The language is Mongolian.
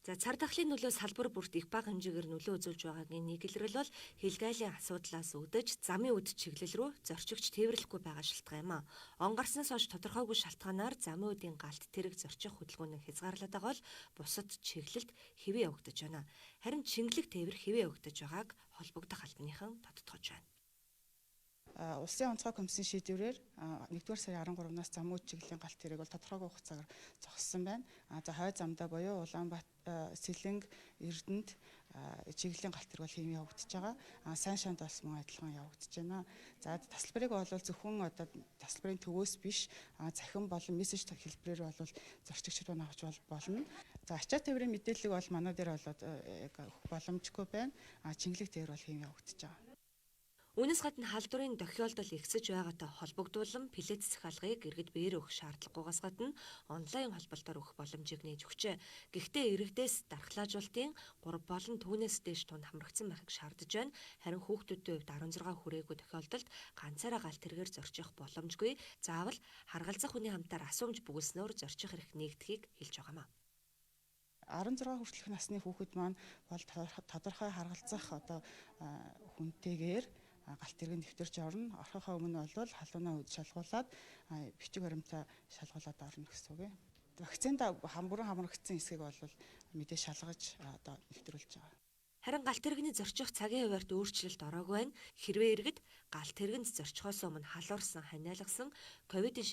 За цар тахлын нөлөө салбар бүрт их бага хэмжээгээр нөлөө үзүүлж байгаагийн нэг илрэл бол хилгайлын асуудлаас үүдэж замын үд чиглэл рүү зорчигч тээвэрлэхгүй байгаа шалтгаан юм а. Он гарснаас хойш тодорхойгүй шалтгаанаар замын үдийн галт тэрэг зорчих хөдөлгөөн нь хязгаарлаад байгаа бол бусад чиглэлд хэвээ явагдаж байна. Харин чингэлэг тээвэр хэвээ явагдаж байгааг холбогдох албаныхан тодтогч байна. Улсын онцгой комиссийн шийдвэрээр 1-р сарын 13-наас замууд чиглэлийн галт тэрэг бол тодорхойгүй хугацаагаар зогссон байна. За хойд замдаа буюу Улаанбаатар, Сэлэнг, Эрдэнэт чиглэлийн галт тэрэг бол хэвэн явагдаж байгаа. Сайн шанд бас мөн адилхан явагдаж байна. За тасалбарыг бол зөвхөн одоо тасалбарын төвөөс биш захин болон мессеж хэлбэрээр бол зорчигчд руу авч болно. За ачаа тээврийн мэдээлэл бол манай дээр бол боломжгүй байна. Чингэлэг тээвэр бол хэвэн явагдаж байгаа. Үүнээс гадна халдварын тохиолдол ихсэж байгаатай холбогдуулан плет захиалгыг иргэд биеэр өгөх шаардлагагүйгээс гадна онлайн холболтоор өгөх боломжийг нээж өгчээ. Гэхдээ иргэдээс дархлаажуултын 3 болон түүнээс дээш тунд хамрагдсан байхыг шаардаж байна. Харин хүүхдүүдийн хувьд 16 хүрээгүй тохиолдолд ганцаараа галт тэргээр зорчих боломжгүй. Заавал харгалзах хүний хамтаар асуумж бүгэлснөөр зорчих хэрэг нэгдэхийг хэлж байгаамаа. 16 хүртэлх насны хүүхэд маань бол тодорхой харгалзах хүнтэйгээр галт тэрэг нэвтэрч орно. Орохоо өмнө бол халуунаа шалгуулад бичиг баримтаа шалгуулад орно гэсэн үг. Вакцинд бүрэн хамрагдсан хэсгийг бол мэдээ шалгаж нэвтрүүлж байгаа. Харин галт тэрэгний зорчих цагийн хуваарьт өөрчлөлт ороогүй байна. Хэрвээ иргэд галт тэрэгэнд зорчихоос өмнө халуурсан ханиалгасан ковидын